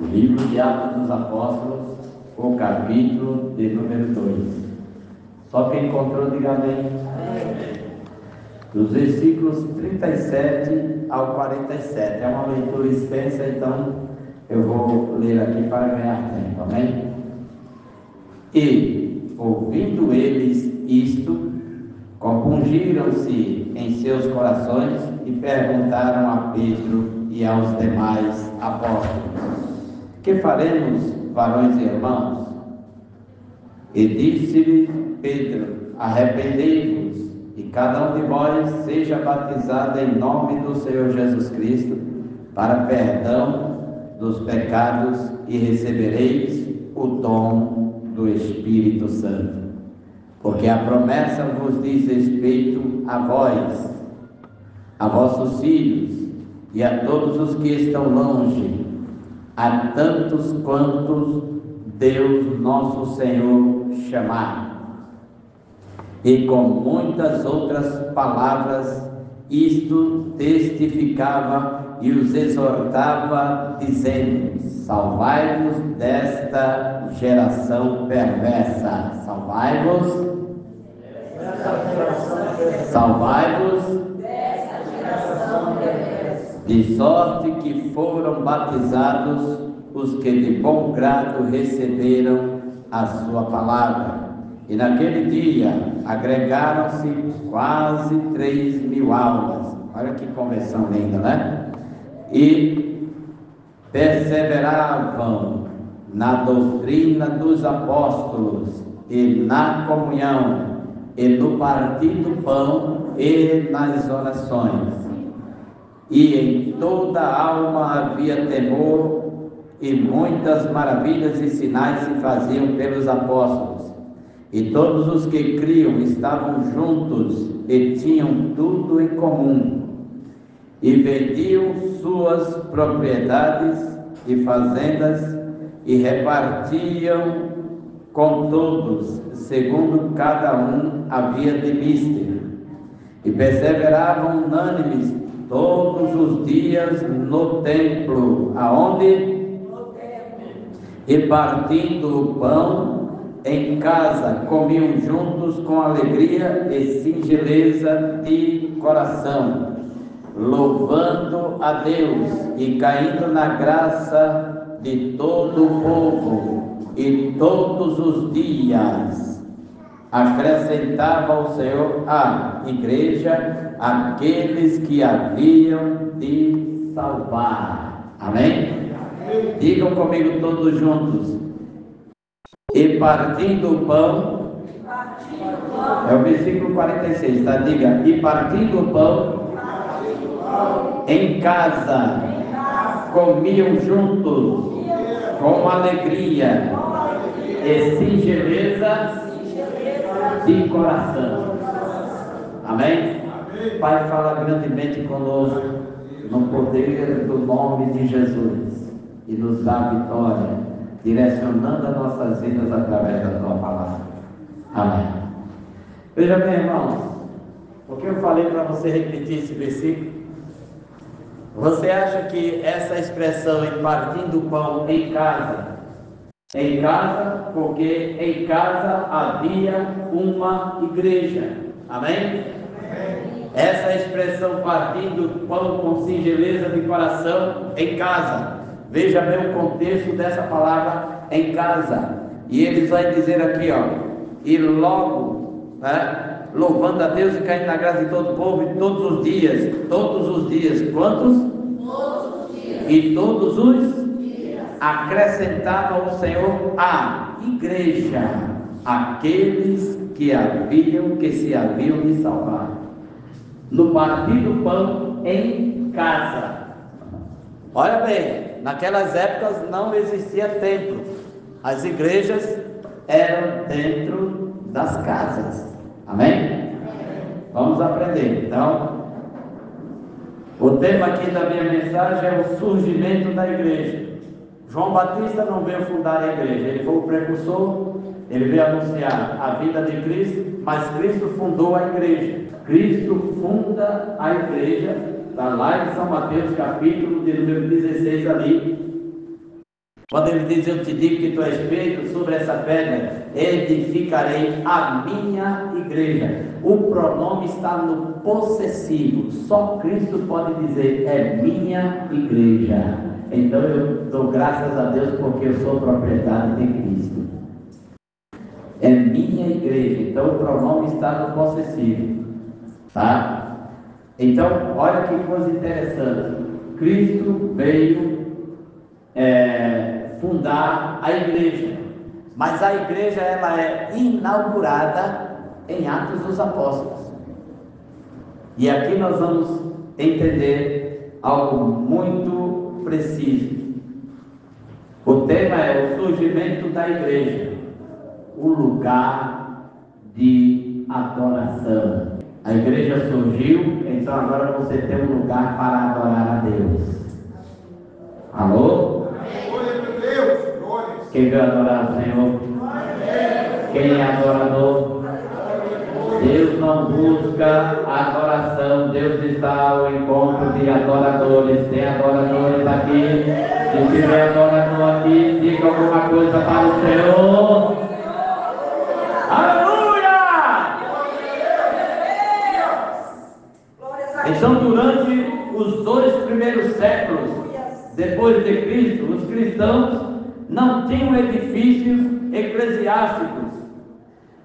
O livro de Atos dos Apóstolos, o capítulo de número 2. Só quem encontrou, diga amém. Dos versículos 37 ao 47. É uma leitura extensa, então eu vou ler aqui para ganhar tempo, amém? E, ouvindo eles isto, compungiram-se em seus corações e perguntaram a Pedro e aos demais apóstolos: que faremos, varões e irmãos? E disse-lhe Pedro: arrependei-vos, e cada um de vós seja batizado em nome do Senhor Jesus Cristo, para perdão dos pecados, e recebereis o dom do Espírito Santo. Porque a promessa vos diz respeito a vós, a vossos filhos, e a todos os que estão longe, a tantos quantos Deus nosso Senhor chamar. E com muitas outras palavras isto testificava e os exortava, dizendo: salvai-vos desta geração perversa. Salvai-vos desta geração perversa. De sorte que foram batizados os que de bom grado receberam a sua palavra. E naquele dia agregaram-se quase 3.000 almas. Olha que conversão linda, né? E perseveravam na doutrina dos apóstolos, e na comunhão, e no partir do pão, e nas orações. E em toda a alma havia temor, e muitas maravilhas e sinais se faziam pelos apóstolos. E todos os que criam estavam juntos e tinham tudo em comum. E vendiam suas propriedades e fazendas e repartiam com todos, segundo cada um havia de mister. E perseveravam unânimes todos os dias no templo. Aonde? E partindo o pão em casa, comiam juntos com alegria e singeleza de coração, louvando a Deus e caindo na graça de todo o povo. E todos os dias acrescentava o Senhor à igreja aqueles que haviam de salvar. Amém? Digam comigo todos juntos. E partindo o pão, é o versículo 46, tá? Diga: e partindo o pão, em casa, comiam juntos, com alegria e singeleza de coração. Amém? Pai, fala grandemente conosco, no poder do nome de Jesus, e nos dá vitória, direcionando as nossas vidas através da tua palavra. Amém. Veja bem, irmãos, porque eu falei para você repetir esse versículo. Você acha que essa expressão em partindo o pão em casa, porque em casa havia uma igreja. Amém? Essa expressão partindo o pão com singeleza de coração em casa. Veja bem o contexto dessa palavra em casa. E eles vão dizer aqui, ó, e logo, né, louvando a Deus e caindo na graça de todo o povo, e todos os dias, quantos? Todos os dias. E todos os dias acrescentava o Senhor à igreja aqueles que se haviam de salvar. No partir do pão em casa. Olha bem, naquelas épocas não existia templo. As igrejas eram dentro das casas. Amém? Vamos aprender. Então, o tema aqui da minha mensagem é o surgimento da igreja. João Batista não veio fundar a igreja, ele foi o precursor, ele veio anunciar a vida de Cristo, mas Cristo fundou a igreja. Cristo funda a igreja, está lá em São Mateus, capítulo de número 16 ali. Quando ele diz, eu te digo que tu és Pedro, sobre essa pedra edificarei a minha igreja. O pronome está no possessivo. Só Cristo pode dizer, é minha igreja. Então eu dou graças a Deus porque eu sou proprietário de Cristo. É minha igreja. Então o pronome está no possessivo. Tá? Então, olha que coisa interessante. Cristo veio fundar a igreja, mas a igreja ela é inaugurada em Atos dos Apóstolos. E aqui nós vamos entender algo muito preciso. O tema é o surgimento da igreja, o lugar de adoração. A igreja surgiu, então agora você tem um lugar para adorar a Deus. Alô? Quem vai adorar o Senhor? Quem é adorador? Deus não busca adoração, Deus está ao encontro de adoradores. Tem adoradores aqui? Se tiver adorador aqui, diga alguma coisa para o Senhor. Aleluia! Então, durante os 2 primeiros séculos depois de Cristo, os cristãos não tinham edifícios eclesiásticos,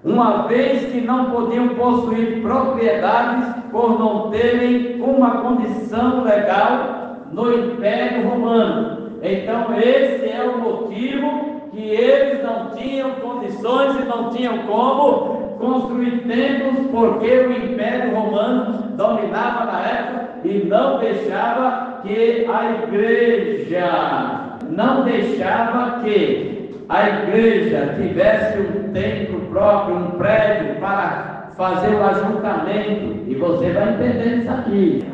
uma vez que não podiam possuir propriedades por não terem uma condição legal no Império Romano. Então esse é o motivo que eles não tinham condições e não tinham como construir templos, porque o Império Romano dominava na época e não deixava que a igreja tivesse um templo próprio, um prédio para fazer o ajuntamento. E você vai entender isso aqui.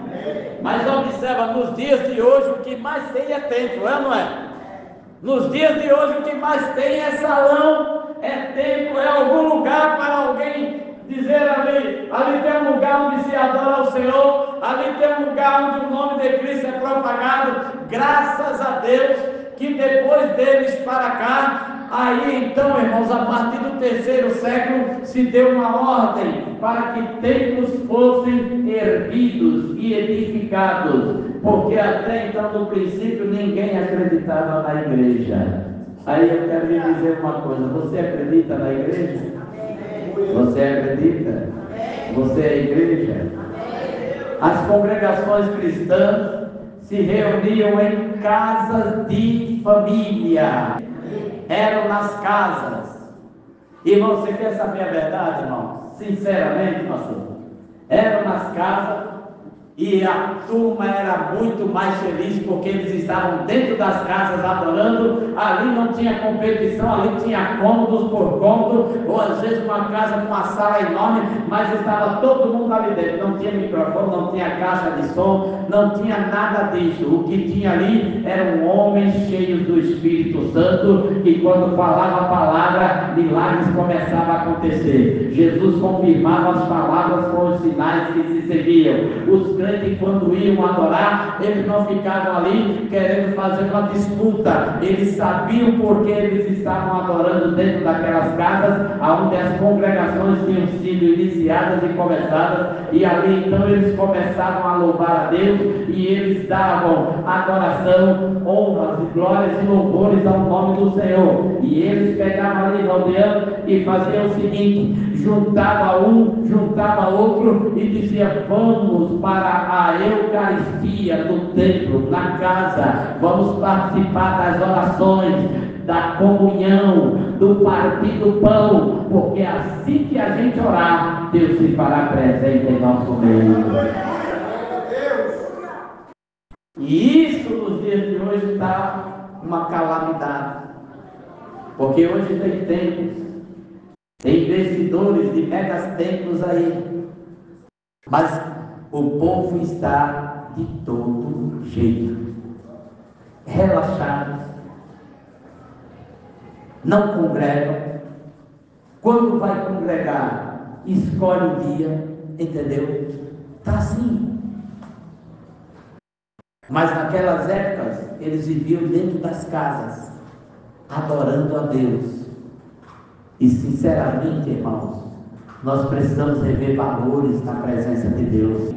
Mas observa, nos dias de hoje o que mais tem é templo, é ou não é? Nos dias de hoje o que mais tem é salão, é templo, é algum lugar para alguém dizer ali tem um lugar onde se adora ao Senhor, ali tem um lugar onde o nome de Cristo é propagado. Graças a Deus que depois deles para cá, aí então, irmãos, a partir do 3º século se deu uma ordem para que templos fossem erguidos e edificados, porque até então no princípio ninguém acreditava na igreja. Aí eu quero lhe dizer uma coisa: você acredita na igreja? Você acredita? Você é igreja? As congregações cristãs se reuniam em casas de família. Eram nas casas. Irmão, você quer saber a verdade, irmão? Sinceramente, pastor. Eram nas casas. E a turma era muito mais feliz porque eles estavam dentro das casas adorando. Ali não tinha competição, ali tinha cômodos por cômodo, ou às vezes uma casa com uma sala enorme, mas estava todo mundo ali dentro. Não tinha microfone, não tinha caixa de som, não tinha nada disso. O que tinha ali eram homens cheios do Espírito Santo, e quando falava a palavra, milagres começavam a acontecer. Jesus confirmava as palavras com os sinais que se seguiam. Os crentes, quando iam adorar, eles não ficavam ali querendo fazer uma disputa. Eles sabiam porque eles estavam adorando dentro daquelas casas onde as congregações tinham sido iniciadas e começadas, e ali então eles começavam a louvar a Deus, e eles davam adoração, honras e glórias e louvores ao nome do Senhor. E eles pegavam ali rodeando e faziam o seguinte: juntava um, juntava outro e dizia: vamos para a Eucaristia no templo, na casa, vamos participar das orações, da comunhão, do partir do pão, porque assim que a gente orar, Deus se fará presente em nosso meio. E isso nos dias de hoje está uma calamidade, porque hoje tem templos, tem investidores de megas templos aí, mas o povo está de todo jeito, relaxados, não congregam. Quando vai congregar, escolhe o dia, entendeu? Está assim. Mas naquelas épocas, eles viviam dentro das casas, adorando a Deus. E sinceramente, irmãos, nós precisamos rever valores na presença de Deus.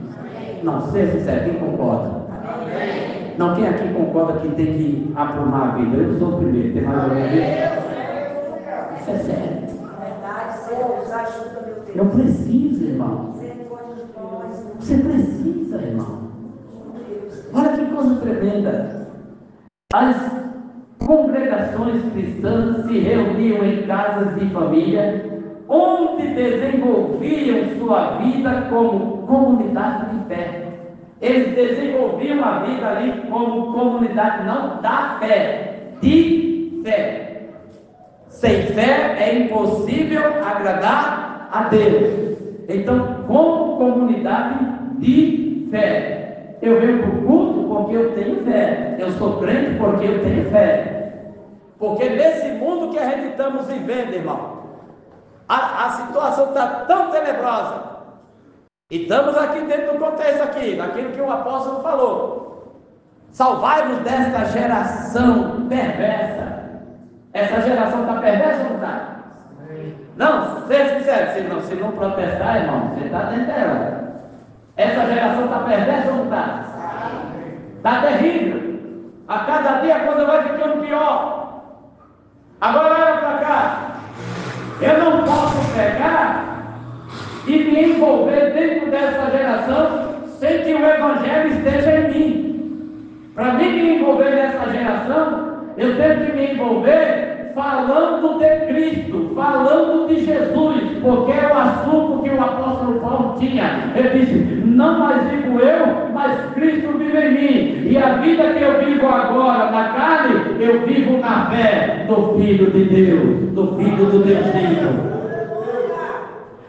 Não, seja sincero, quem concorda? Não, quem aqui concorda que tem que aprumar a vida? Eu sou o primeiro, tem mais alguém aqui? Isso é sério. Eu preciso, irmão. Você precisa, irmão. Olha que coisa tremenda. As congregações cristãs se reuniam em casas de família, onde desenvolviam sua vida como comunidade de fé. Eles desenvolviam a vida ali como comunidade, não da fé, de fé. Sem fé é impossível agradar a Deus. Então, como comunidade de fé, eu venho para o culto porque eu tenho fé. Eu sou crente porque eu tenho fé. Porque nesse mundo que a gente estamos vivendo, irmão, a situação está tão tenebrosa. E estamos aqui dentro do contexto aqui, daquilo que o apóstolo falou. Salvai-vos desta geração perversa. Essa geração está perversa ou não está? Não, seja sincero, se não protestar, irmão, você está dentro dela. Essa geração está perversa ou não está? Está terrível. A cada dia a coisa vai ficando pior. Agora olha para cá. Eu não posso pegar e me envolver dentro dessa geração sem que o Evangelho esteja em mim. Para mim me envolver nessa geração, eu tenho que me envolver falando de Cristo, falando de Jesus, porque é o assunto que o apóstolo Paulo tinha. Ele disse: não mais vivo eu, mas Cristo vive em mim, e a vida que eu vivo agora na carne, eu vivo na fé do Filho de Deus, do Filho do Deus vivo.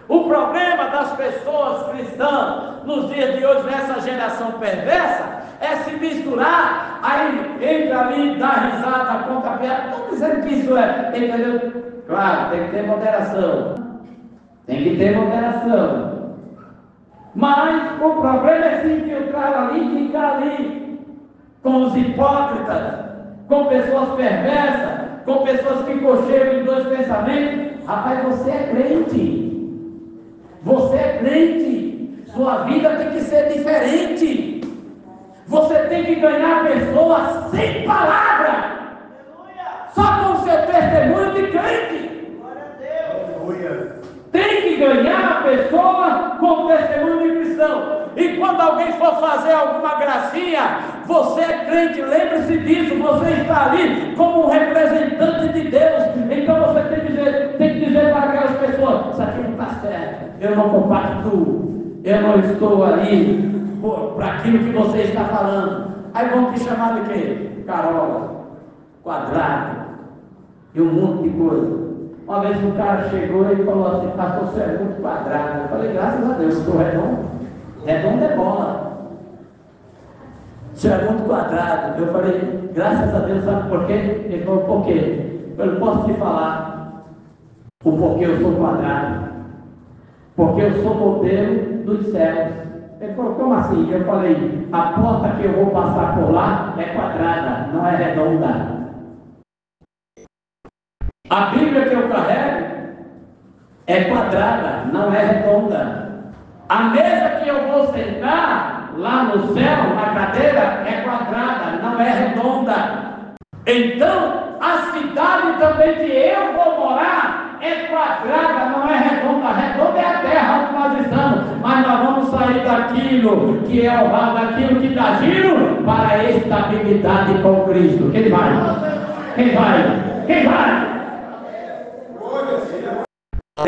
O problema das pessoas cristãs nos dias de hoje, nessa geração perversa, é se misturar, aí entra ali, dá risada, conta piada. Estou dizendo que isso é, entendeu? Claro, tem que ter moderação. Tem que ter moderação. Mas o problema é se infiltrar ali e ficar ali com os hipócritas, com pessoas perversas, com pessoas que cocheiam em dois pensamentos. Rapaz, você é crente. Você é crente, sua vida tem que ser diferente. Você tem que ganhar pessoas sem palavra, só com o seu testemunho de crente. Tem que ganhar a pessoa com o testemunho de cristão. E quando alguém for fazer alguma gracinha, você é crente, lembre-se disso. Você está ali como um representante de Deus. Então você tem que dizer para aquelas pessoas: isso aqui não está certo, eu não compactuo, eu não estou ali para aquilo que você está falando. Aí vão te chamar de quê? Carola, quadrado e um monte de coisa. Uma vez um cara chegou e falou assim: pastor, você é muito quadrado. Eu falei: graças a Deus, eu estou redondo. Redondo é bola. Você é muito quadrado. Eu falei: graças a Deus, sabe por quê? Ele falou: por quê? Eu posso te falar o porquê eu sou quadrado. Porque eu sou modelo dos céus. Ele falou: como assim? Eu falei: a porta que eu vou passar por lá é quadrada, não é redonda. A Bíblia que eu carrego é quadrada, não é redonda. A mesa que eu vou sentar lá no céu, na cadeira, é quadrada, não é redonda. Então, a cidade também que eu vou morar é quadrada, não é redonda. Redonda é a terra onde nós estamos. Mas nós vamos sair daquilo que é o ralo, daquilo que dá giro, para a estabilidade com Cristo. Quem vai? Quem vai? Quem vai?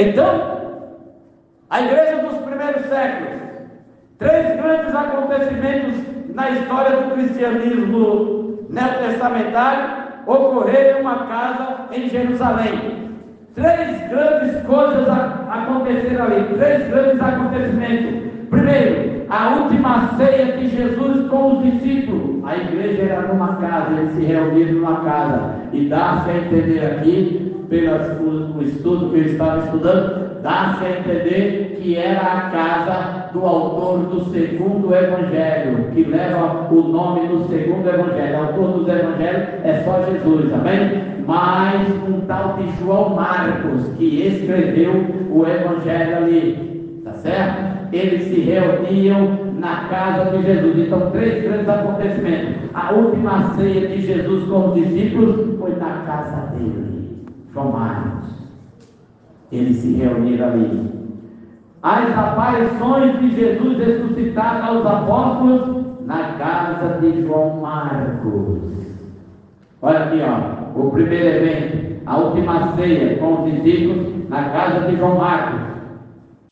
Então, a igreja dos primeiros séculos, 3 grandes acontecimentos na história do cristianismo neotestamentário ocorreram em uma casa em Jerusalém. 3 grandes coisas aconteceram ali, 3 grandes acontecimentos. Primeiro, a última ceia de Jesus com os discípulos. A igreja era numa casa, eles se reuniram numa casa. E dá-se a entender aqui, pelo estudo que eu estava estudando, dá-se a entender que era a casa do autor do segundo evangelho, que leva o nome do segundo evangelho. O autor dos evangelhos é só Jesus, amém? Mas um tal de João Marcos, que escreveu o evangelho ali, tá certo? Eles se reuniam na casa de Jesus. Então, 3 grandes acontecimentos. A última ceia de Jesus com os discípulos foi na casa dele, João Marcos. Eles se reuniram ali. As aparições de Jesus ressuscitado aos apóstolos na casa de João Marcos. Olha aqui, ó, o primeiro evento, a última ceia com os discípulos na casa de João Marcos.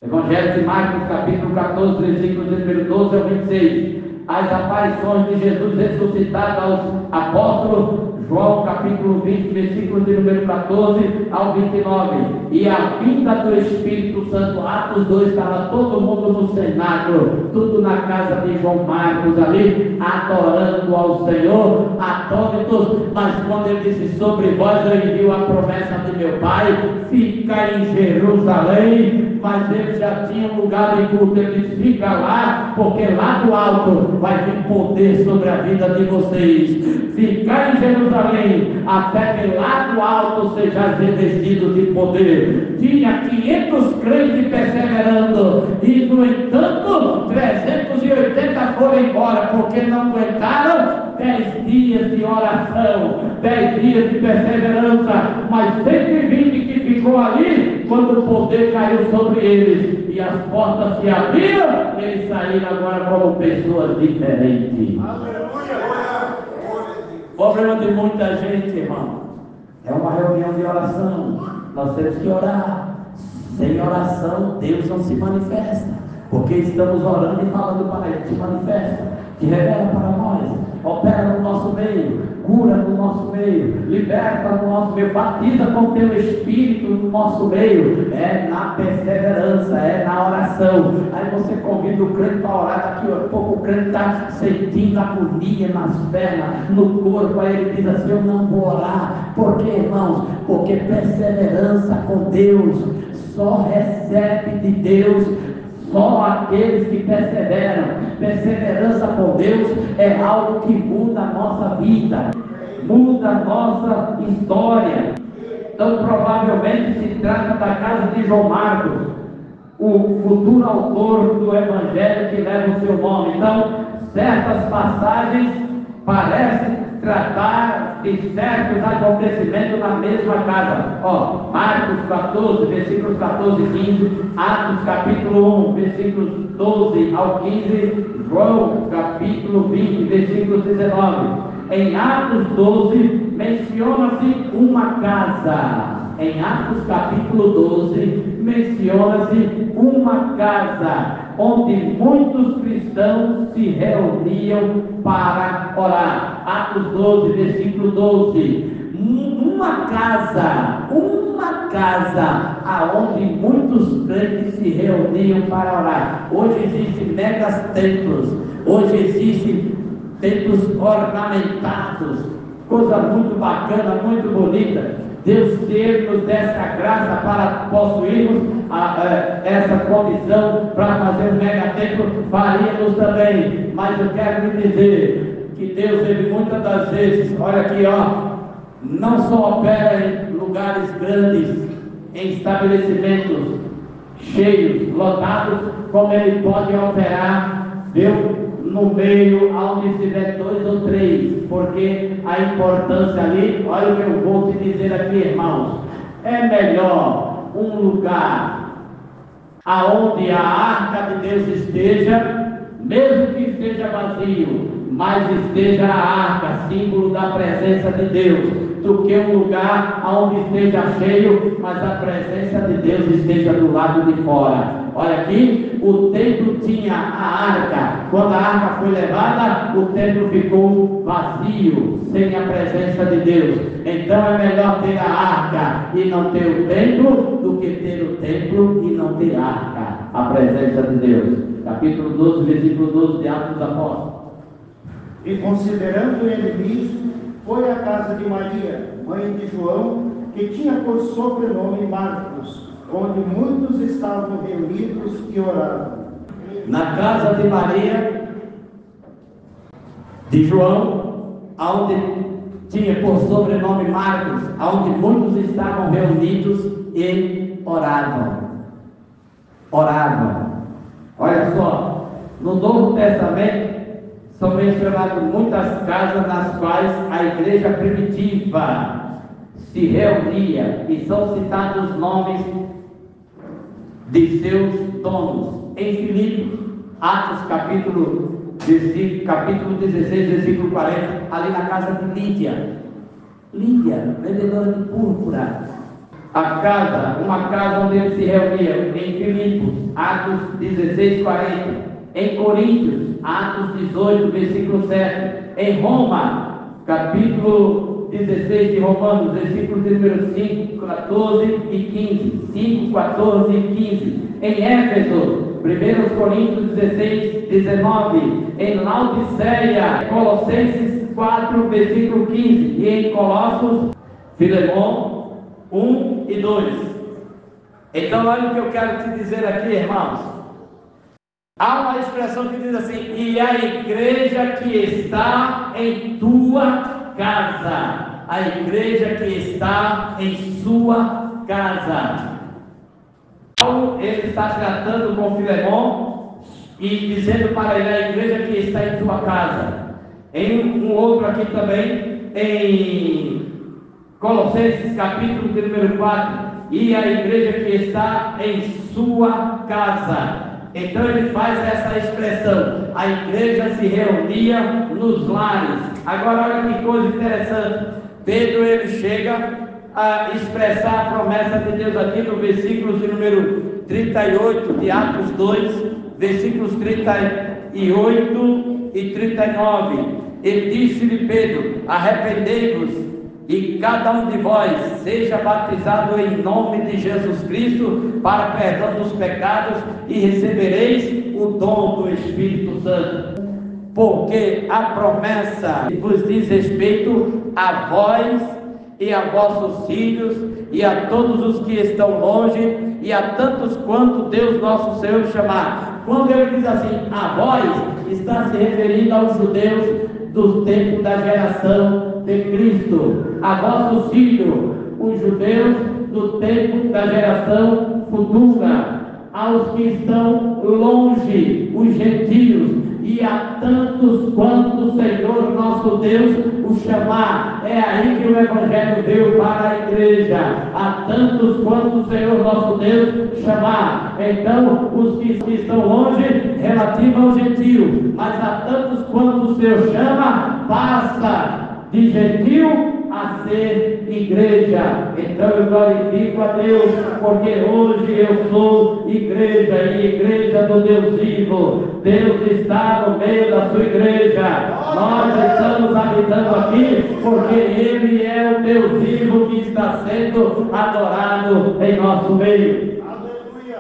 Evangelho de Marcos, capítulo 14, versículos de número 12 ao 26. As aparições de Jesus ressuscitado aos apóstolos, João capítulo 20, versículos de número 14 ao 29. E a vinda do Espírito Santo, Atos 2, estava todo mundo no cenáculo, tudo na casa de João Marcos ali, adorando ao Senhor, atônitos. Mas quando ele disse: sobre vós eu envio a promessa de meu Pai, fica em Jerusalém. Mas eles já tinham lugar de culto, eles ficam lá, porque lá do alto vai vir poder sobre a vida de vocês. Ficar em Jerusalém, até que lá do alto sejais revestidos de poder. Tinha 500 crentes perseverando, e no entanto 380 foram embora, porque não aguentaram 10 dias de oração, 10 dias de perseverança. Mas 120 que ficou ali, quando o poder caiu sobre eles e as portas se abriram, eles saíram agora como pessoas diferentes. O problema de muita gente, irmão, é uma reunião de oração. Nós temos que orar. Sem oração, Deus não se manifesta, porque estamos orando e falando para Ele: se manifesta, te revela para nós, opera no nosso meio, cura no nosso meio, liberta no nosso meio, batiza com teu Espírito no nosso meio. É na perseverança, é na oração. Aí você convida o crente para orar, daqui a pouco o crente está sentindo agonia nas pernas, no corpo. Aí ele diz assim: eu não vou orar. Por quê, irmãos? Porque perseverança com Deus só recebe de Deus só aqueles que perseveram. Perseverança com Deus é algo que muda a nossa vida, muda a nossa história. Então provavelmente se trata da casa de João Marcos, o futuro autor do evangelho que leva o seu nome. Então certas passagens parecem tratar de certos acontecimentos na mesma casa. Ó, Marcos 14, versículos 14 e 15, Atos capítulo 1, versículos 12 ao 15, João capítulo 20, versículos 19. Em Atos 12 menciona-se uma casa. Em Atos capítulo 12 menciona-se uma casa onde muitos cristãos se reuniam para orar. Atos 12, versículo 12. Uma casa aonde muitos crentes se reuniam para orar. Hoje existem megas templos, hoje existem templos ornamentados, coisa muito bacana, muito bonita. Deus, se Ele nos desse a graça para possuirmos essa condição para fazer um megatemplo, faríamos também. Mas eu quero lhe dizer que Deus, Ele muitas das vezes, olha aqui, ó, não só opera em lugares grandes, em estabelecimentos cheios, lotados, como Ele pode operar, viu? No meio onde estiver 2 ou 3, porque a importância ali, olha o que eu vou te dizer aqui, irmãos, é melhor um lugar aonde a arca de Deus esteja, mesmo que esteja vazio, mas esteja a arca, símbolo da presença de Deus, do que um lugar onde esteja cheio, mas a presença de Deus esteja do lado de fora. Olha aqui, o templo tinha a arca. Quando a arca foi levada, o templo ficou vazio, sem a presença de Deus. Então é melhor ter a arca e não ter o templo, do que ter o templo e não ter a arca, a presença de Deus. capítulo 12, versículo 12 de Atos dos Apóstolos. E considerando ele nisso, foi à casa de Maria, mãe de João, que tinha por sobrenome Marcos, onde muitos estavam reunidos e oravam. Na casa de Maria, de João, onde tinha por sobrenome Marcos, onde muitos estavam reunidos e oravam. Olha só, no Novo Testamento são mencionadas muitas casas nas quais a igreja primitiva se reunia e são citados os nomes de seus donos. Em Filipos, Atos capítulo 16, versículo 40, ali na casa de Lídia, vendedora de púrpura. Uma casa onde eles se reuniam. Em Filipos, Atos 16, 40. Em Coríntios, Atos 18, versículo 7. Em Roma, capítulo 16 de Romanos, versículos de número 5, 14 e 15. 5, 14 e 15. Em Éfeso, 1 Coríntios 16, 19. Em Laodiceia, Colossenses 4, versículo 15. E em Colossos, Filemon 1 e 2. Então, olha o que eu quero te dizer aqui, irmãos. Há uma expressão que diz assim: e a igreja que está em tua casa. A igreja que está em sua casa. Paulo, ele está tratando com Filemon e dizendo para ele: a igreja que está em tua casa. Em um outro aqui também, em Colossenses capítulo de número 4, e a igreja que está em sua casa. Então ele faz essa expressão: a igreja se reunia nos lares. Agora olha que coisa interessante. Pedro, ele chega a expressar a promessa de Deus aqui no versículo de número 38 de Atos 2, versículos 38 e 39. Ele disse-lhe Pedro: arrependei-vos e cada um de vós seja batizado em nome de Jesus Cristo para perdão dos pecados e recebereis o dom do Espírito Santo. Porque a promessa vos diz respeito a vós e a vossos filhos e a todos os que estão longe e a tantos quanto Deus nosso Senhor chamar. Quando ele diz assim, a vós, está se referindo aos judeus do tempo da geração de Cristo, a vossos filhos, os judeus do tempo da geração futura, aos que estão longe, os gentios, e a tantos quanto o Senhor nosso Deus o chamar. É aí que o Evangelho veio para a igreja. A tantos quanto o Senhor nosso Deus chamar. Então, os que estão longe, relativo ao gentio, mas a tantos quanto o Senhor chama, passa de gentil a ser igreja. Então eu glorifico a Deus, porque hoje eu sou igreja, e igreja do Deus vivo. Deus está no meio da sua igreja. Nós estamos habitando aqui porque Ele é o Deus vivo que está sendo adorado em nosso meio. Aleluia.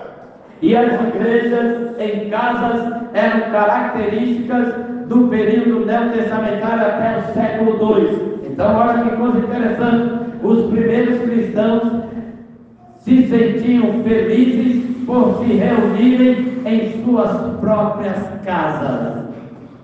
E as igrejas em casas eram características do período neotestamentário até o século II. Então olha que coisa interessante. Os primeiros cristãos se sentiam felizes por se reunirem em suas próprias casas.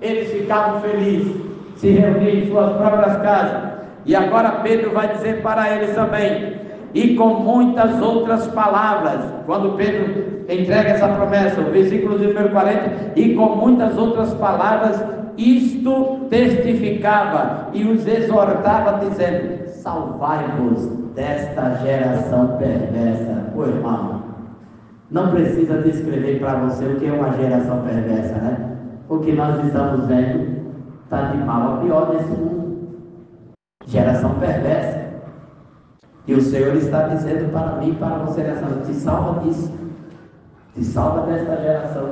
Eles ficavam felizes se reunirem em suas próprias casas. E agora Pedro vai dizer para eles também, e com muitas outras palavras, quando Pedro entrega essa promessa, o versículo de número 40, e com muitas outras palavras isto testificava e os exortava, dizendo: salvai-vos desta geração perversa. Ô irmão, não precisa descrever para você o que é uma geração perversa, né? O que nós estamos vendo está de mal a pior nesse mundo. Geração perversa. E o Senhor está dizendo para mim e para você nessa noite: te salva disso, te salva desta geração.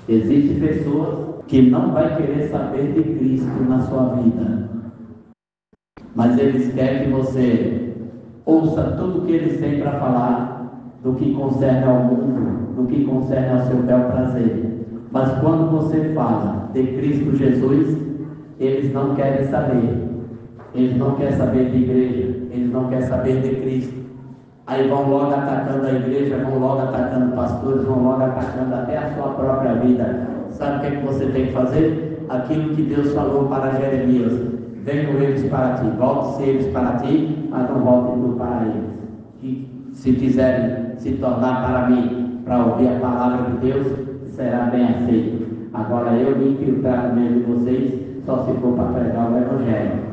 Existem pessoas que não vai querer saber de Cristo na sua vida, mas eles querem que você ouça tudo o que eles têm para falar do que concerne ao mundo, no que concerne ao seu bel prazer. Mas quando você fala de Cristo Jesus, eles não querem saber. Eles não querem saber de igreja, eles não querem saber de Cristo. Aí vão logo atacando a igreja, vão logo atacando pastores, vão logo atacando até a sua própria vida. Sabe o que é que você tem que fazer? Aquilo que Deus falou para Jeremias: venham eles para ti, volte-se eles para ti, mas não voltem tu para eles. E se quiserem se tornar para mim, para ouvir a palavra de Deus, será bem aceito. Agora eu me infiltrar no meio de vocês, só se for para pregar o Evangelho,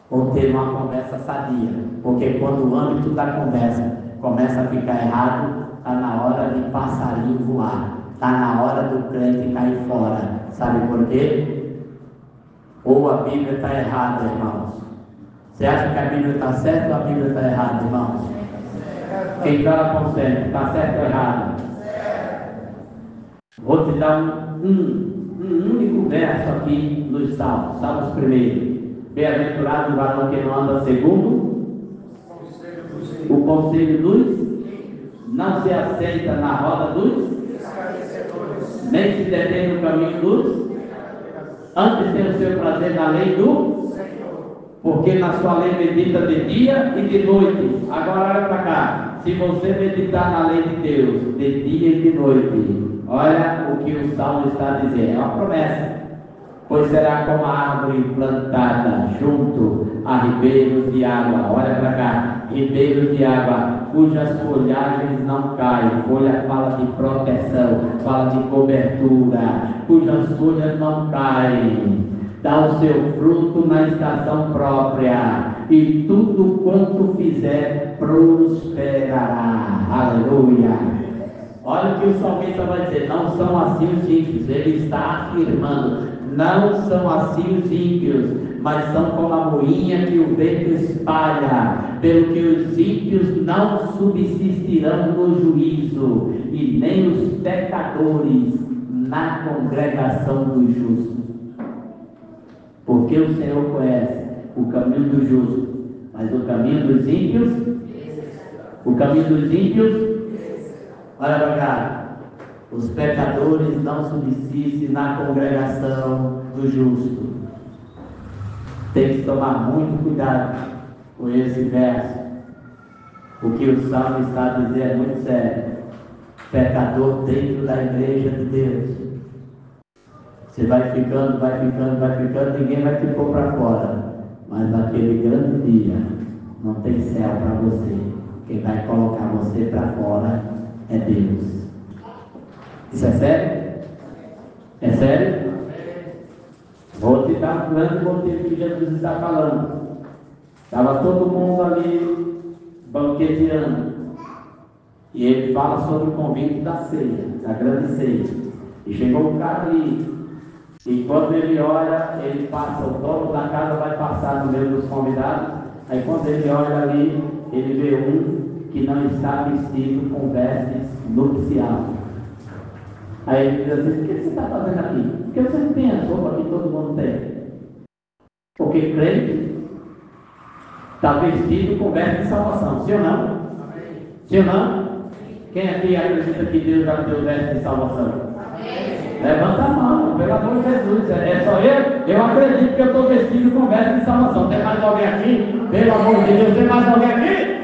ou ter uma conversa sadia, porque quando o âmbito da conversa começa a ficar errado, está na hora de passarinho voar, está na hora do crente cair fora. Sabe por quê? Ou a Bíblia está errada, irmãos. Você acha que a Bíblia está certa ou a Bíblia está errada, irmãos? Quem fala com você, está certo ou errado? Vou te dar um único verso aqui nos Salmos, Salmos 1. Bem-aventurado o varão que não anda segundo o conselho dos, não se aceita na roda dos, nem se detém no caminho dos, antes tem o seu prazer na lei do, porque na sua lei medita de dia e de noite. Agora olha para cá, se você meditar na lei de Deus de dia e de noite, olha o que o Salmo está dizendo, é uma promessa. Pois será como a árvore plantada junto a ribeiros de água. Olha para cá, ribeiros de água, cujas folhagens não caem. Folha fala de proteção, fala de cobertura, cujas folhas não caem. Dá o seu fruto na estação própria, e tudo quanto fizer prosperará. Aleluia. Olha o que o salmista vai dizer: não são assim os ímpios. Ele está afirmando: não são assim os ímpios, mas são como a moinha que o vento espalha, pelo que os ímpios não subsistirão no juízo, e nem os pecadores na congregação dos justos. Porque o Senhor conhece o caminho do justo, mas o caminho dos ímpios, olha para cá, os pecadores não subsistem na congregação do justo. Tem que tomar muito cuidado com esse verso. O que o Salmo está a dizer é muito sério. Pecador dentro da igreja de Deus. Você vai ficando, ninguém vai te pôr para fora. Mas naquele grande dia, não tem céu para você. Quem vai colocar você para fora é Deus. Isso é sério? É sério? Vou te dar um grande motivo que Jesus está falando. Estava todo mundo ali banqueteando, e ele fala sobre o convite da ceia, da grande ceia. E chegou um cara ali, e quando ele olha, ele passa, o dono da casa vai passar no meio dos convidados. Aí quando ele olha ali, ele vê um que não está vestido com vestes nupciais. Aí ele diz assim: o que você está fazendo aqui? Porque você não tem a roupa que todo mundo tem. Porque crente está vestido com vestes de salvação, sim ou não? Amém. Sim ou não? Quem aqui acredita que Deus já deu vestes de salvação? Amém. Levanta a mão, pelo amor de Jesus. É só eu? Eu acredito que eu estou vestido com vestes de salvação. Tem mais alguém aqui? Pelo amor de Deus, tem mais alguém aqui?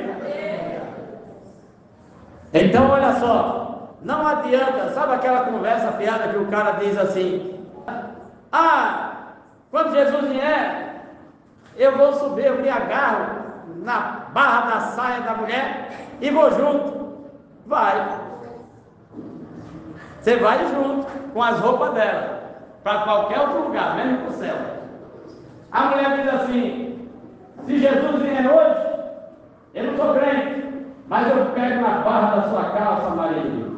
Então olha só. Não adianta, sabe aquela conversa fiada que o cara diz assim: quando Jesus vier, eu vou subir, eu me agarro na barra da saia da mulher e vou junto. Vai. Você vai junto com as roupas dela para qualquer outro lugar, mesmo para o céu. A mulher diz assim: se Jesus vier hoje, eu não sou crente, mas eu pego na barra da sua calça, marido,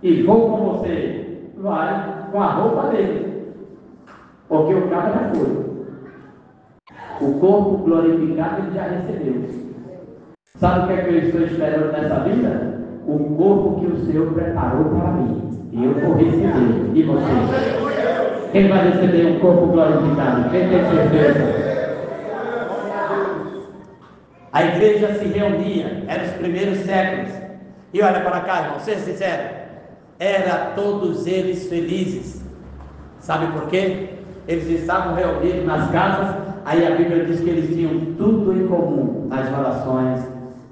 e vou com você. Vai com a roupa dele, porque o cara já foi. O corpo glorificado ele já recebeu. Sabe o que é que eu estou esperando nessa vida? O corpo que o Senhor preparou para mim, e eu vou receber. E você? Quem vai receber um corpo glorificado? Quem tem certeza? A igreja se reunia, era os primeiros séculos. E olha para cá, irmão, seja sincero. era todos eles felizes. Sabe por quê? Eles estavam reunidos nas casas, aí a Bíblia diz que eles tinham tudo em comum, nas orações,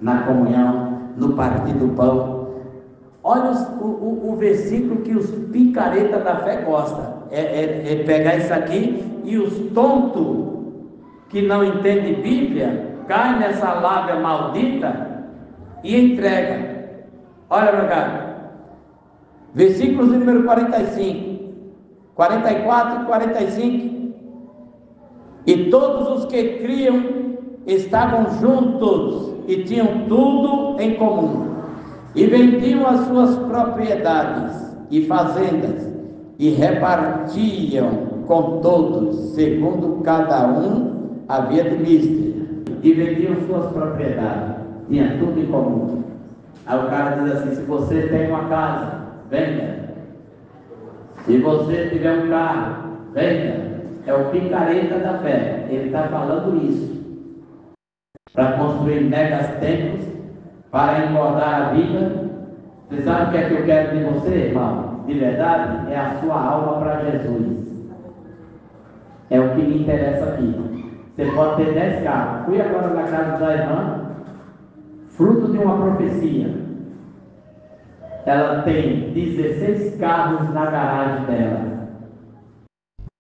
na comunhão, no partir do pão. Olha o versículo que os picaretas da fé gostam, é pegar isso aqui, e os tontos que não entendem Bíblia, caem nessa lábia maldita e entrega. Olha para cá, versículos número 45, 44 e 45. E todos os que criam estavam juntos e tinham tudo em comum, e vendiam as suas propriedades e fazendas, e repartiam com todos, segundo cada um havia de mister, e vendiam suas propriedades, tinha tudo em comum. Aí o cara diz assim: se você tem uma casa, venda. Se você tiver um carro, venda. É o picareta da fé, ele está falando isso para construir megas templos, para engordar a vida. Você sabe o que é que eu quero de você, irmão? De verdade, é a sua alma para Jesus. É o que me interessa aqui. Você pode ter 10 carros. Fui agora na casa da irmã, fruto de uma profecia. Ela tem 16 carros na garagem dela.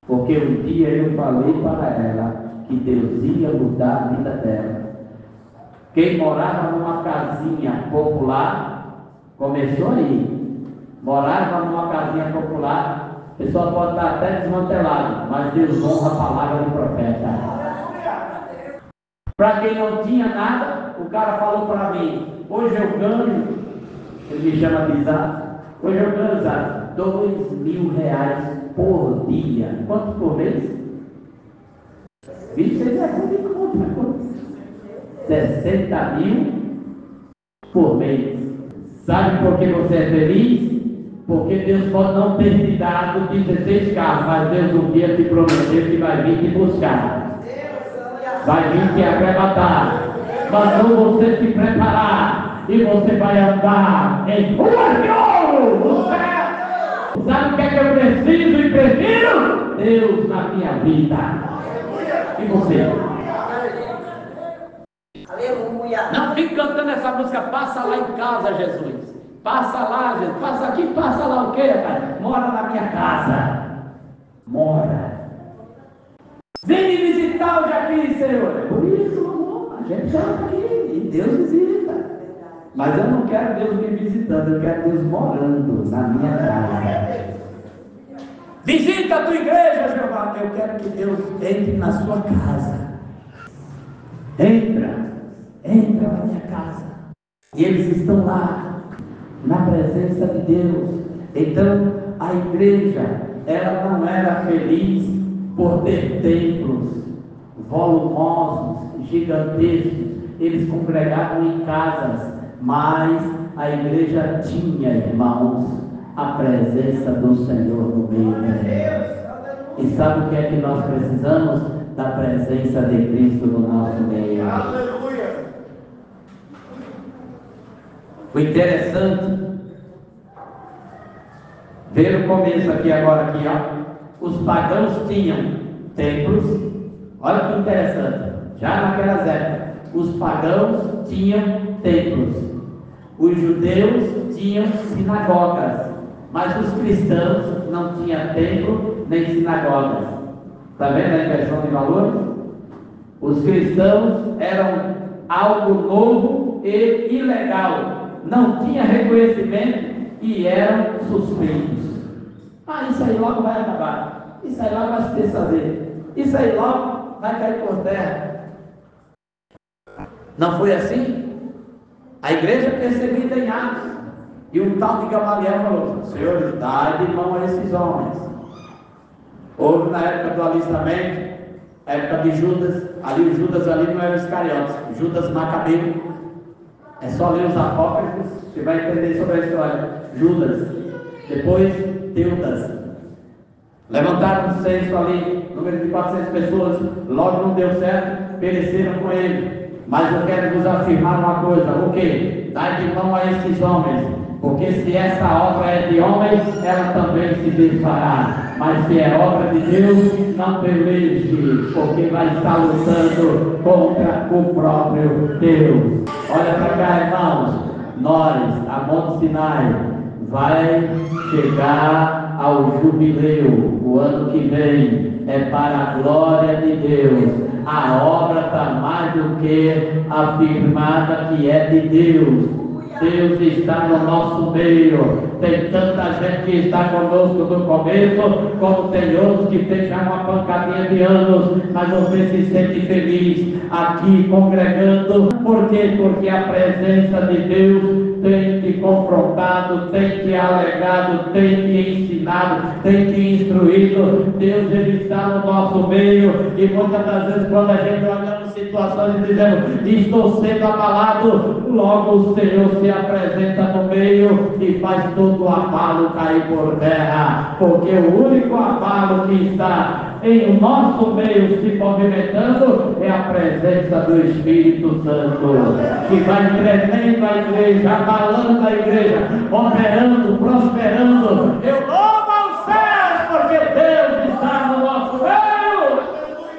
Porque um dia eu falei para ela que Deus ia mudar a vida dela. Quem morava numa casinha popular, começou aí. Morava numa casinha popular, o pessoal pode estar até desmantelado, mas Deus honra a palavra do profeta. Para quem não tinha nada, o cara falou para mim: hoje eu ganho, ele me chama de Zé, hoje eu ganho Zé, R$2.000 por dia. Quanto por mês? 26 é muito conta. 60 mil por mês. Sabe por que você é feliz? Porque Deus pode não ter te dado 16 carros, mas Deus um dia te prometeu que vai vir te buscar, vai vir te arrebatar, mandou você se preparar, e você vai andar em ruas de ouro no céu. Sabe o que é que eu preciso e prefiro? Deus na minha vida. E você? Aleluia. Não fique cantando essa música: passa lá em casa, Jesus. Passa lá, Jesus. Passa aqui, passa lá o quê, pai? Mora na minha casa. Mora. Vem me visitar hoje aqui, Senhor. Por isso, amor, a gente já está aqui e Deus visita. Mas eu não quero Deus me visitando, eu quero Deus morando na minha casa. Visita a tua igreja, Jeová. Eu quero que Deus entre na sua casa. Entra na minha casa. E eles estão lá, na presença de Deus. Então, a igreja, ela não era feliz por ter templos volumosos, gigantescos. Eles congregavam em casas, mas a igreja tinha, irmãos, a presença do Senhor no meio dela. E sabe o que é que nós precisamos? Da presença de Cristo no nosso meio. Aleluia. O interessante, ver o começo aqui agora, aqui, ó. Os pagãos tinham templos. Olha que interessante. Já naquelas épocas, os pagãos tinham templos. Os judeus tinham sinagogas, mas os cristãos não tinham templo nem sinagogas. Está vendo a inversão de valores? Os cristãos eram algo novo e ilegal, não tinha reconhecimento e eram suspeitos. Isso aí logo vai acabar, isso aí logo vai se desfazer, isso aí logo vai cair por terra. Não foi assim? A igreja percebida em Atos, e um tal de Gamaliel falou: senhores, dai de mão a esses homens. Houve na época do alistamento, época de Judas, ali o Judas ali não era os Iscariotes, Judas Macabeu. É só ler os apócrifos, você vai entender sobre a história. Judas, depois Teudas. Levantaram um censo ali, número de 400 pessoas, logo não deu certo, pereceram com ele. Mas eu quero vos afirmar uma coisa: o quê? Dai de mão a estes homens, Porque se essa obra é de homens, ela também se desfará. Mas se é obra de Deus, não peleje, porque vai estar lutando contra o próprio Deus. Olha para cá, irmãos. Nós, a Monte Sinai, vai chegar ao jubileu. O ano que vem é para a glória de Deus. A obra está mais do que afirmada que é de Deus. Deus está no nosso meio. Tem tanta gente que está conosco no começo, como tem outros que tem já uma pancadinha de anos, mas você se sente feliz aqui congregando. Por quê? Porque a presença de Deus tem te confrontado, tem te alegado, tem te ensinado, tem te instruído. Deus, Ele está no nosso meio, e muitas das vezes quando a gente olha em situações e dizemos, estou sendo abalado, logo o Senhor se apresenta no meio e faz todo o abalo cair por terra, porque o único abalo que está em nosso meio se movimentando é a presença do Espírito Santo, que vai tremendo a igreja, abalando a igreja, operando, prosperando. Eu louvo aos céus, porque Deus está no nosso meio.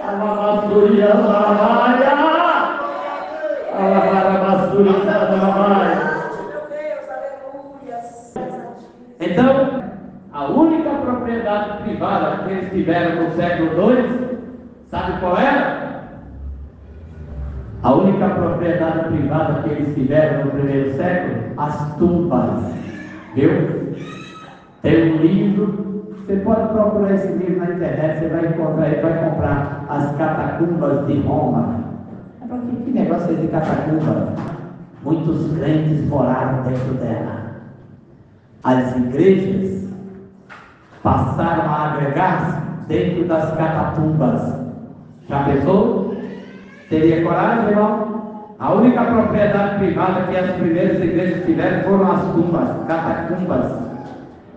Alabasuria, alabaya, alabasuria, alabaya. Então, a única propriedade privada que eles tiveram no século II, sabe qual era? A única propriedade privada que eles tiveram no primeiro século, as tumbas. Viu? Tem um livro, você pode procurar esse livro na internet, você vai encontrar, ele vai comprar As Catacumbas de Roma. Que negócio é de catacumba? Muitos crentes moraram dentro dela. As igrejas passaram a agregar-se dentro das catacumbas. Já pensou? Teria coragem, irmão? A única propriedade privada que as primeiras igrejas tiveram foram as tumbas, catacumbas.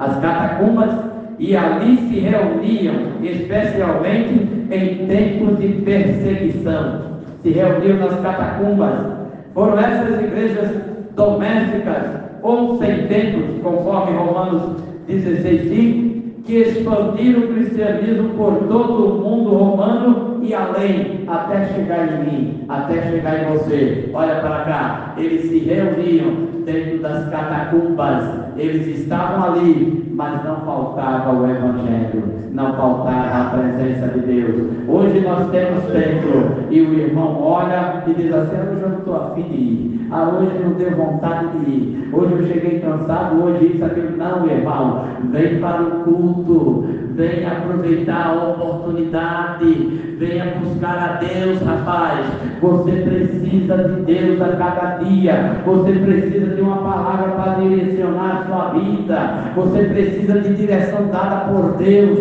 As catacumbas, e ali se reuniam, especialmente em tempos de perseguição. Se reuniam nas catacumbas. Foram essas igrejas domésticas ou sem templos, conforme Romanos 16:5, que expandiram o cristianismo por todo o mundo romano e além, até chegar em mim, até chegar em você. Olha para cá, eles se reuniam dentro das catacumbas, eles estavam ali, mas não faltava o Evangelho, não faltava a presença de Deus. Hoje nós temos templo, e o irmão olha e diz assim, hoje eu não estou afim de ir. Hoje não deu vontade de ir. Hoje eu cheguei cansado, hoje isso, aquilo. Não, irmão, vem para o culto, vem aproveitar a oportunidade, venha buscar a Deus, rapaz. Você precisa de Deus a cada dia, você precisa de uma palavra para direcionar a sua vida, você precisa de direção dada por Deus.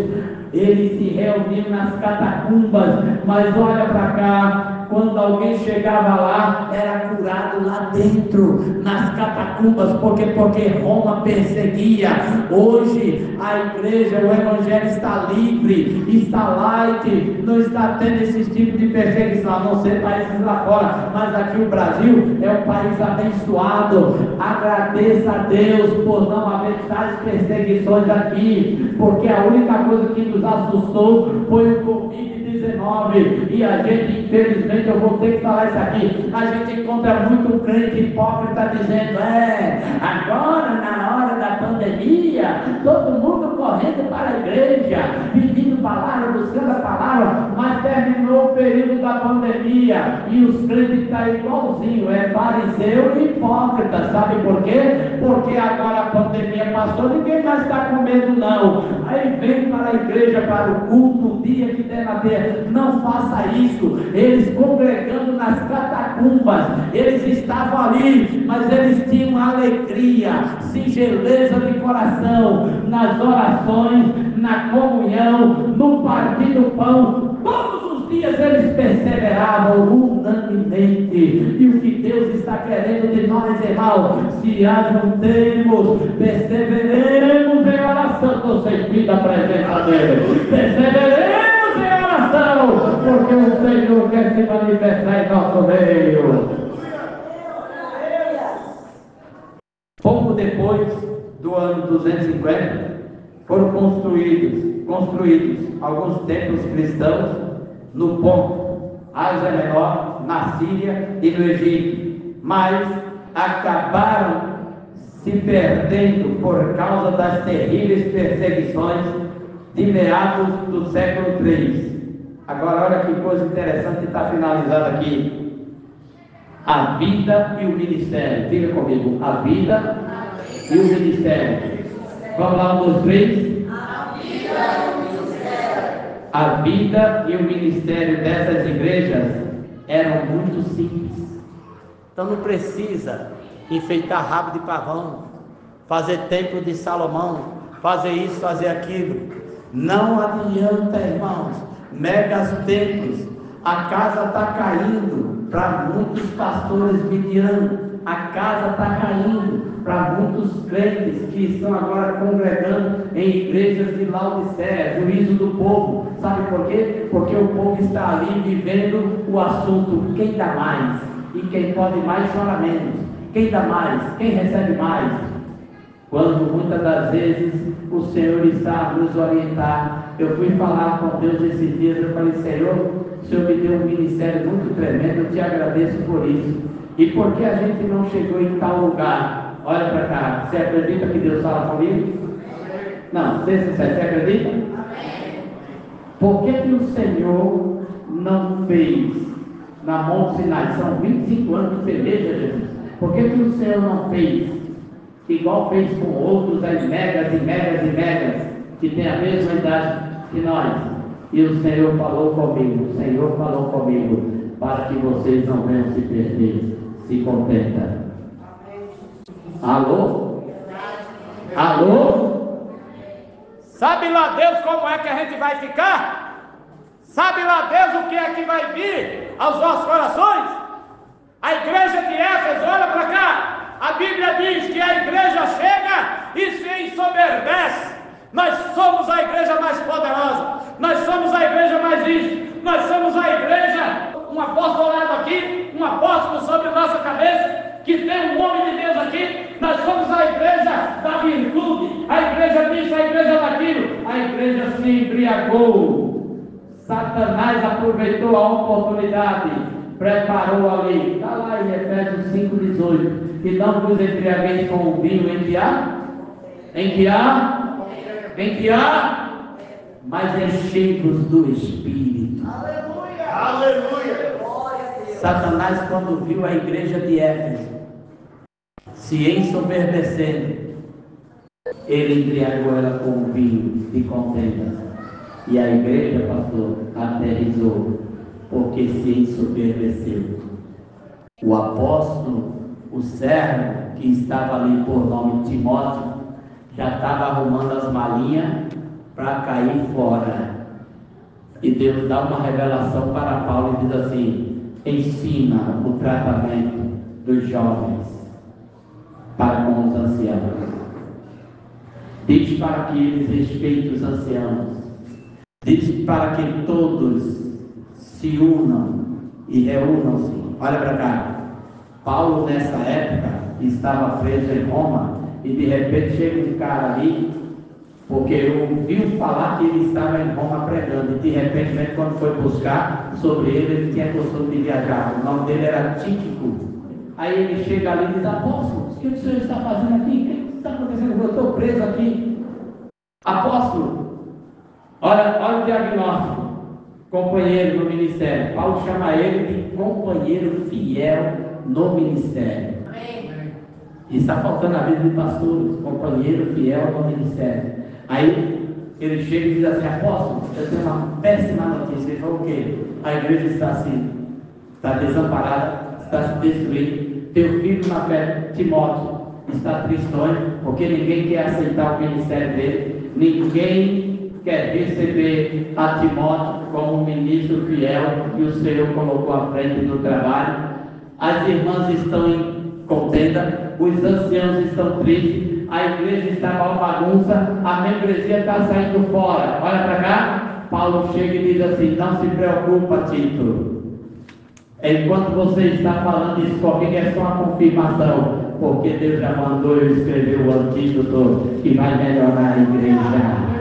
Eles se reuniam nas catacumbas, mas olha para cá, quando alguém chegava lá, era curado lá dentro, nas catacumbas, porque Roma perseguia. Hoje a igreja, o evangelho está livre, está light, não está tendo esse tipo de perseguição, a não ser países lá fora, mas aqui o Brasil é um país abençoado. Agradeça a Deus por não haver tais perseguições aqui, porque a única coisa que nos assustou foi o Covid-19, e a gente, infelizmente, eu vou ter que falar isso aqui, a gente encontra muito crente hipócrita dizendo, agora na hora da pandemia, todo mundo correndo para a igreja, pedindo palavra, buscando a palavra, mas terminou o período da pandemia, e os crentes estão igualzinho, fariseu e hipócrita. Sabe por quê? Porque agora a pandemia passou, ninguém mais está com medo não, aí vem para a igreja, para o culto, o dia que der na terra. Não faça isso. Eles congregando nas catacumbas, eles estavam ali, mas eles tinham alegria, singeleza de coração, nas orações, na comunhão, no partir do pão. Todos os dias eles perseveravam unanimemente. E o que Deus está querendo de nós, irmão, se ajuntemos, perseveremos em oração, no sentido da presença dele, perseveremos em oração, porque o Senhor quer se manifestar em nosso meio. Pouco depois depois do ano 250, foram construídos alguns templos cristãos no Ponto, Ásia Menor, na Síria e no Egito, mas acabaram se perdendo por causa das terríveis perseguições de meados do século III. Agora olha que coisa interessante, está finalizado aqui: a vida e o ministério. Diga comigo: a vida e o ministério. Vamos lá, 1, 2, 3. A vida e o ministério dessas igrejas eram muito simples. Então não precisa enfeitar rabo de pavão, fazer templo de Salomão, fazer isso, fazer aquilo. Não adianta, irmãos, megas templos. A casa está caindo para muitos pastores midianos. A casa está caindo para muitos crentes que estão agora congregando em igrejas de Laodiceia, juízo do povo. Sabe por quê? Porque o povo está ali vivendo o assunto: quem dá mais? E quem pode mais chora menos. Quem dá mais? Quem recebe mais? Quando muitas das vezes o Senhor está a nos orientar. Eu fui falar com Deus esses dias, eu falei: Senhor, o Senhor me deu um ministério muito tremendo, eu te agradeço por isso. E por que a gente não chegou em tal lugar? Olha para cá, você acredita que Deus fala comigo? Não, seja sincero, você acredita? Por que o Senhor não fez na Monte Sinai? São 25 anos de peleja, Jesus. Por que o Senhor não fez igual fez com outros, as megas e megas e megas, que tem a mesma idade que nós? E o Senhor falou comigo, para que vocês não venham se perder. Se contenta. Alô? Alô? Sabe lá Deus como é que a gente vai ficar? Sabe lá Deus o que é que vai vir aos nossos corações? A igreja de Éfeso, olha para cá. A Bíblia diz que a igreja chega e se ensoberbece. Nós somos a igreja mais poderosa. Nós somos a igreja mais rica. Nós somos a igreja, um apostolado aqui, um apóstolo sobre nossa cabeça, que tem um homem de Deus aqui. Nós somos a igreja da virtude, a igreja disso, a igreja daquilo. A igreja se embriagou. Satanás aproveitou a oportunidade, preparou ali. Está lá em Efésios 5,18. Que não vos embriagueis com o vinho em que há, mas enchei-vos do Espírito. Aleluia! Aleluia! Satanás, quando viu a igreja de Éfeso se ensoberbecendo, ele embriagou ela com o vinho de contenda. E a igreja, pastor, aterrizou, porque se ensoberbeceu. O apóstolo, o servo que estava ali por nome Timóteo, já estava arrumando as malinhas para cair fora. E Deus dá uma revelação para Paulo e diz assim: ensina o tratamento dos jovens para com os anciãos. Diz para que eles respeitem os anciãos. Diz para que todos se unam e reúnam-se. Olha para cá. Paulo, nessa época, estava preso em Roma, e de repente chega um cara ali, porque ouviu falar que ele estava em Roma pregando, e de repente, quando foi buscar sobre ele tinha costume de viajar. O nome dele era Tíquico. Aí ele chega ali e diz: apóstolo, o que o senhor está fazendo aqui? O que está acontecendo? Eu estou preso aqui. Apóstolo, olha o diagnóstico. Companheiro no ministério. Paulo chama ele de companheiro fiel no ministério. E está faltando a vida de pastores, companheiro fiel no ministério. Aí ele chega e diz assim: apóstolo, eu tenho uma péssima notícia. Ele falou: o quê? A igreja está desamparada, está se destruindo. Teu filho na fé, Timóteo, está tristonho, porque ninguém quer aceitar o ministério dele. Ninguém quer receber a Timóteo como um ministro fiel que o Senhor colocou à frente do trabalho. As irmãs estão em contenda, os anciãos estão tristes, a igreja está uma bagunça, a membresia está saindo fora. Olha para cá. Paulo chega e diz assim: não se preocupa, Tito, Enquanto você está falando isso comigo, é só uma confirmação, porque Deus já mandou eu escrever o antídoto que vai melhorar a igreja.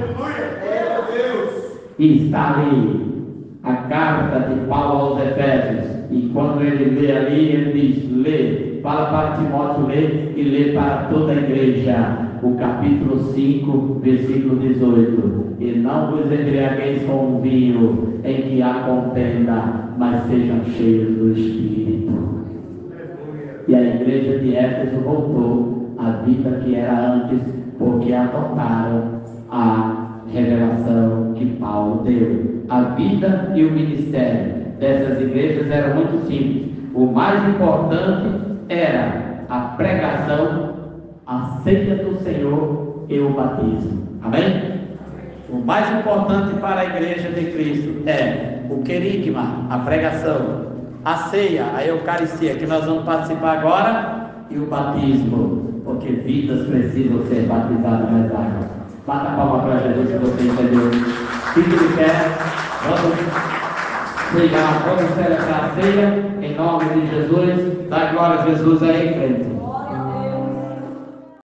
E está ali a carta de Paulo aos Efésios. E quando ele lê ali, ele diz: lê, fala para Timóteo ler e lê para toda a igreja. O capítulo 5, versículo 18: e não vos embriagueis com o vinho em que há contenda, mas sejam cheios do Espírito. E a igreja de Éfeso voltou à vida que era antes, porque adotaram a revelação que Paulo deu. A vida e o ministério dessas igrejas eram muito simples. O mais importante era a pregação, a ceia do Senhor e o batismo. Amém? O mais importante para a igreja de Cristo é o querigma, a pregação, a ceia, a Eucaristia, que nós vamos participar agora, e o batismo, porque vidas precisam ser batizadas nas águas. Bata a palma para Jesus, se você entendeu. O que ele quer? Vamos celebrar a ceia em nome de Jesus. Dá glória a Jesus aí, crente.